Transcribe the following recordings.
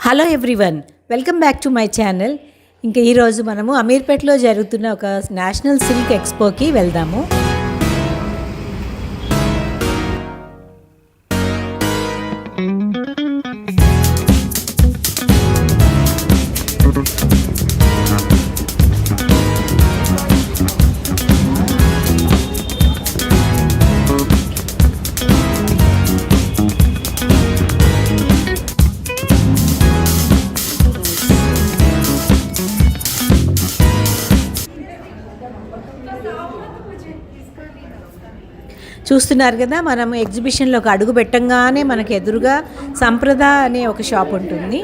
Hello everyone, welcome back to my channel. ఇంకా ఈరోజు మనము అమీర్పేటలో జరుగుతున్న ఒక నేషనల్ సిల్క్ ఎక్స్పోకి వెళ్దాము. చూస్తున్నారు కదా, మనం ఎగ్జిబిషన్లోకి అడుగు పెట్టంగానే మనకు ఎదురుగా సంప్రద అనే ఒక షాప్ ఉంటుంది.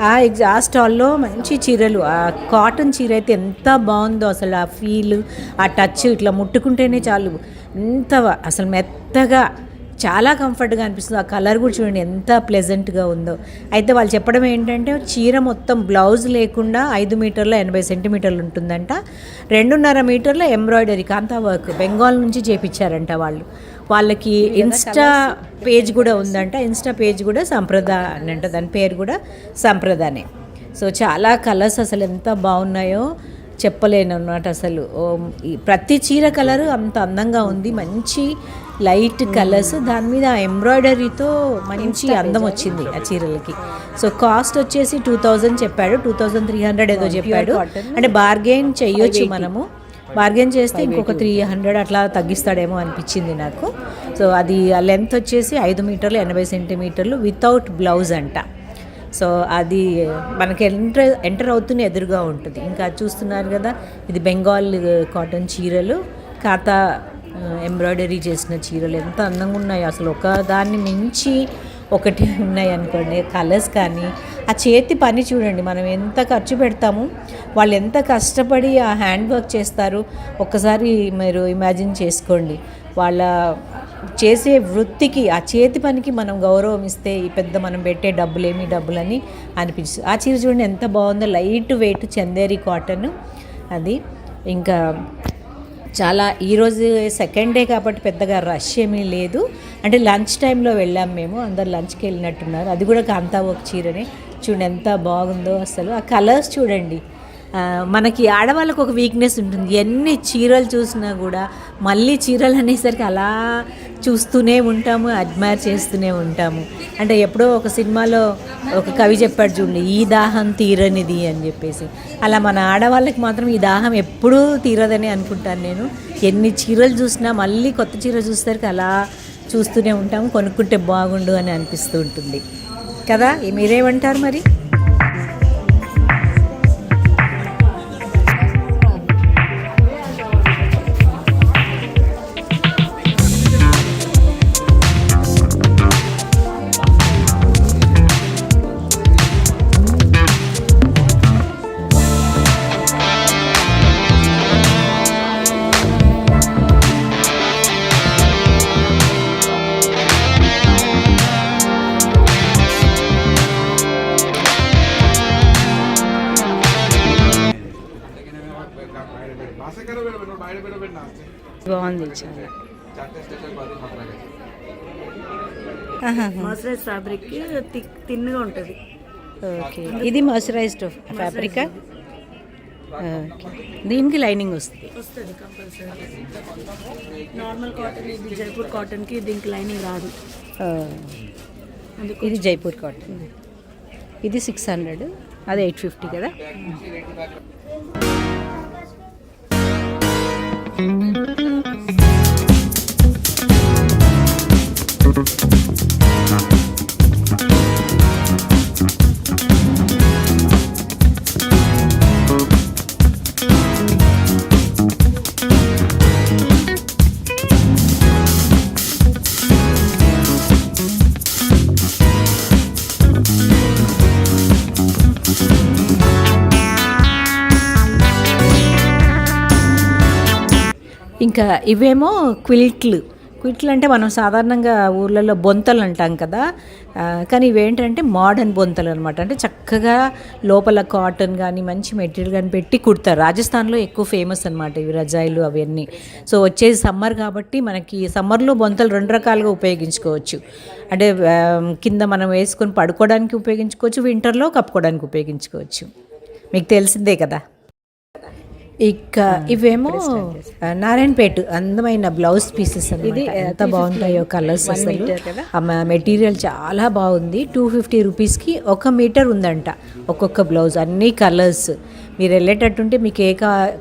ఆ స్టాల్లో మంచి చీరలు, ఆ కాటన్ చీర అయితే ఎంత బాగుందో అసలు. ఆ ఫీల్, ఆ టచ్ ఇట్లా ముట్టుకుంటేనే చాలు, ఎంత అసలు మెత్తగా చాలా కంఫర్ట్గా అనిపిస్తుంది. ఆ కలర్ కూడా చూడండి ఎంత ప్లెజెంట్గా ఉందో. అయితే వాళ్ళు చెప్పడం ఏంటంటే చీర మొత్తం బ్లౌజ్ లేకుండా 5 మీటర్ల 80 సెంటీమీటర్లు ఉంటుందంట. 2.5 మీటర్ల ఎంబ్రాయిడరీ కాంతా వర్క్ బెంగాల్ నుంచి చేపించారంట వాళ్ళు. వాళ్ళకి ఇన్స్టా పేజ్ కూడా ఉందంట. ఇన్స్టా పేజ్ కూడా సంప్రద అని అంట, దాని పేరు కూడా సంప్రదానే. సో చాలా కలర్స్ అసలు ఎంత బాగున్నాయో చెప్పలేను అన్నమాట. అసలు ప్రతి చీర కలరు అంత అందంగా ఉంది. మంచి లైట్ కలర్స్, దాని మీద ఎంబ్రాయిడరీతో మంచి అందం వచ్చింది ఆ చీరలకి. సో కాస్ట్ వచ్చేసి 2000 చెప్పాడు, 2300 ఏదో చెప్పాడు. అంటే బార్గెన్ చెయ్యొచ్చు మనము. బార్గెన్ చేస్తే ఇంకొక 300 అట్లా తగ్గిస్తాడేమో అనిపించింది నాకు. సో అది లెంత్ వచ్చేసి 5 మీటర్లు 80 సెంటీమీటర్లు వితౌట్ బ్లౌజ్ అంట. సో అది మనకి ఎంటర్ అవుతూనే ఎదురుగా ఉంటుంది. ఇంకా చూస్తున్నారు కదా, ఇది బెంగాల్ కాటన్ చీరలు, ఖాతా ఎంబ్రాయిడరీ చేసిన చీరలు ఎంత అందంగా ఉన్నాయో అసలు. ఒక దాన్ని మించి ఒకటి ఉన్నాయి అనుకోండి. కలర్స్ కానీ ఆ చేతి పని చూడండి, మనం ఎంత ఖర్చు పెడతాము, వాళ్ళు ఎంత కష్టపడి ఆ హ్యాండ్ వర్క్ చేస్తారు. ఒక్కసారి మీరు ఇమాజిన్ చేసుకోండి. వాళ్ళ చేసే వృత్తికి, ఆ చేతి పనికి మనం గౌరవం ఇస్తే ఈ పెద్ద మనం పెట్టే డబ్బులేమి డబ్బులని అనిపిస్తుంది. ఆ చీర చూడండి ఎంత బాగుందో, లైట్ వెయిట్ చందేరి కాటన్ అది. ఇంకా చాలా ఈరోజు సెకండ్ డే కాబట్టి పెద్దగా రష్ ఏమీ లేదు. అంటే లంచ్ టైంలో వెళ్ళాము మేము, అందరు లంచ్కి వెళ్ళినట్టున్నారు. అది కూడా కాంతా వర్క్ చీరనే. చూడండి ఎంత బాగుందో అసలు. ఆ కలర్స్ చూడండి. మనకి ఆడవాళ్ళకు ఒక వీక్నెస్ ఉంటుంది, ఎన్ని చీరలు చూసినా కూడా మళ్ళీ చీరలు అనేసరికి అలా చూస్తూనే ఉంటాము, అడ్మైర్ చేస్తూనే ఉంటాము. అంటే ఎప్పుడో ఒక సినిమాలో ఒక కవి చెప్పాడు చూడండి, ఈ దాహం తీరనిది అని చెప్పేసి. అలా మన ఆడవాళ్ళకి మాత్రం ఈ దాహం ఎప్పుడూ తీరదని అనుకుంటాను నేను. ఎన్ని చీరలు చూసినా మళ్ళీ కొత్త చీర చూసేసరికి అలా చూస్తూనే ఉంటాము, కొనుక్కుంటే బాగుండు అని అనిపిస్తూ ఉంటుంది కదా. మీరేమంటారు మరి? బాగుంది చాలా. మర్సరైజ్ ఫ్యాబ్రిక్ తిన్గా ఉంటుంది. ఓకే, ఇది మర్సరైజ్డ్ ఫ్యాబ్రికా? దీనికి లైనింగ్ వస్తుంది కంపల్సరీ. నార్మల్ కాటన్, ఇది జైపూర్ కాటన్కి దీనికి లైనింగ్ రాదు. ఇది జైపూర్ కాటన్, ఇది 600, అది 850 కదా. ఇంకా ఇవేమో క్విల్ట్లు అంటే మనం సాధారణంగా ఊర్లలో బొంతలు అంటాం కదా, కానీ ఇవేంటంటే మోడర్న్ బొంతలు అనమాట. అంటే చక్కగా లోపల కాటన్ కానీ మంచి మెటీరియల్ కానీ పెట్టి కుడతారు. రాజస్థాన్లో ఎక్కువ ఫేమస్ అనమాట ఇవి రజాయిలు అవన్నీ. సో వచ్చేది సమ్మర్ కాబట్టి మనకి సమ్మర్లో బొంతలు 2 రకాలుగా ఉపయోగించుకోవచ్చు. అంటే కింద మనం వేసుకొని పడుకోవడానికి ఉపయోగించుకోవచ్చు, వింటర్లో కప్పుకోవడానికి ఉపయోగించుకోవచ్చు. మీకు తెలిసిందే కదా. ఇక ఇవేమో నారాయణపేట అందమైన బ్లౌజ్ పీసెస్. ఇది ఎంత బాగుంటాయో కలర్స్, అసలు మెటీరియల్ చాలా బాగుంది. 250 రూపీస్కి 1 మీటర్ ఉందంట ఒక్కొక్క బ్లౌజ్, అన్ని కలర్స్. మీరు వెళ్ళేటట్టుంటే మీకు ఏ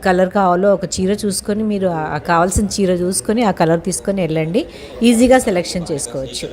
కలర్ కావాలో ఒక చీర చూసుకొని, మీరు కావాల్సిన చీర చూసుకొని ఆ కలర్ తీసుకొని వెళ్ళండి, ఈజీగా సెలెక్షన్ చేసుకోవచ్చు.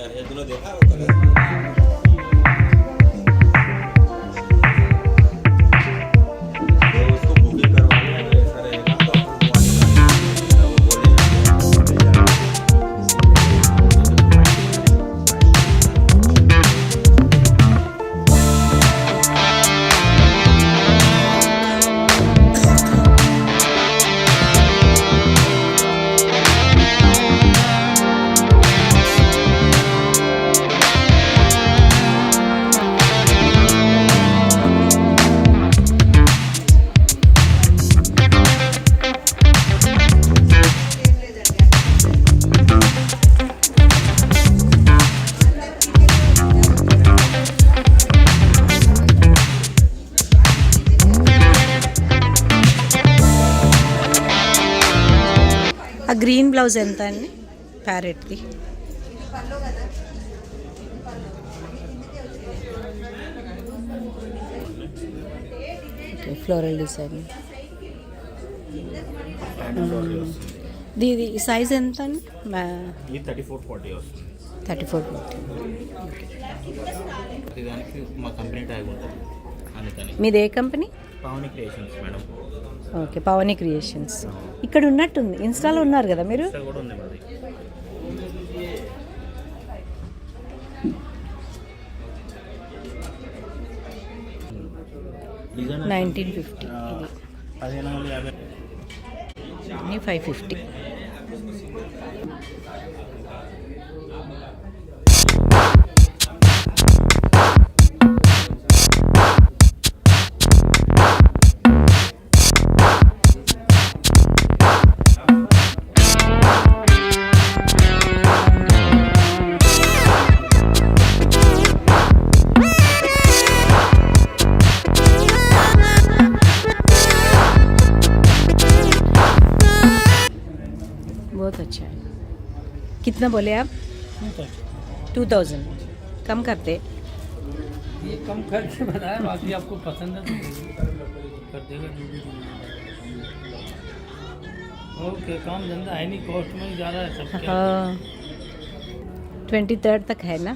ఆ గ్రీన్ బ్లౌజ్ ఎంత అండి ప్యారెట్ది? Floral design. దీది సైజ్ ఎంత అండి? 34-40 వస్తుంది. 34-40. దానికి మా కంపెనీ ట్యాగ్ ఉంటుంది అందుకని. మీది ఏ company? Pavani creations madam. Okay, Pavani creations. ఇక్కడ ఉన్నట్టుంది, ఇన్స్టాలో ఉన్నారు కదా మీరు? ఇక్కడ కూడా ఉంది మాది. డిజైన్ 1950. 1550. 550. बहुत अच्छा है. कितना बोले आप? 2000. कम करते? ये कम करके बताया, बाकी आपको पसंद है तो कर देगा जो भी। ओके, काम धंधा है नहीं, कॉस्ट में ही ज़्यादा है सब। हाँ, 23rd तक है ना?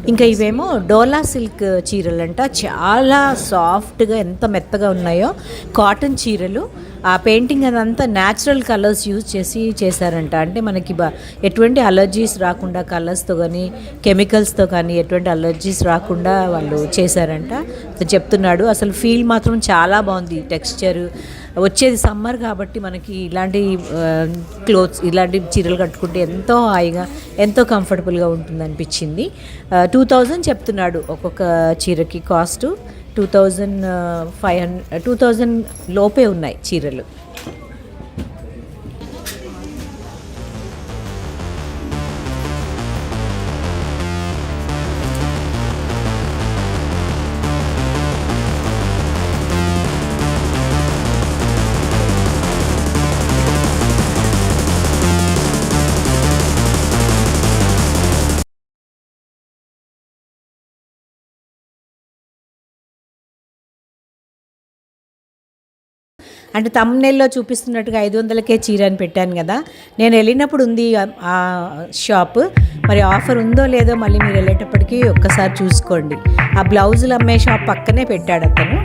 ఇంకా ఇవేమో డోలా సిల్క్ చీరలంట, చాలా సాఫ్ట్గా ఎంత మెత్తగా ఉన్నాయో కాటన్ చీరలు. ఆ పెయింటింగ్ అదంతా న్యాచురల్ కలర్స్ యూజ్ చేసి చేశారంట. అంటే మనకి ఎటువంటి అలర్జీస్ రాకుండా కలర్స్తో కానీ కెమికల్స్తో కానీ ఎటువంటి అలర్జీస్ రాకుండా వాళ్ళు చేశారంట చెప్తున్నాడు. అసలు ఫీల్ మాత్రం చాలా బాగుంది. టెక్స్చర్ వచ్చేది సమ్మర్ కాబట్టి మనకి ఇలాంటి క్లోత్స్, ఇలాంటి చీరలు కట్టుకుంటే ఎంతో హాయిగా ఎంతో కంఫర్టబుల్గా ఉంటుంది అనిపించింది. 2000 చెప్తున్నాడు ఒక్కొక్క చీరకి కాస్ట్. 2000 లోపే ఉన్నాయి చీరలు. అంటే తమ్నెల్లో చూపిస్తున్నట్టుగా 500కే చీర అని పెట్టాను కదా, నేను వెళ్ళినప్పుడు ఉంది ఆ షాప్. మరి ఆఫర్ ఉందో లేదో మళ్ళీ మీరు వెళ్ళేటప్పటికి ఒక్కసారి చూసుకోండి. ఆ బ్లౌజులు అమ్మే షాప్ పక్కనే పెట్టాడు అతను.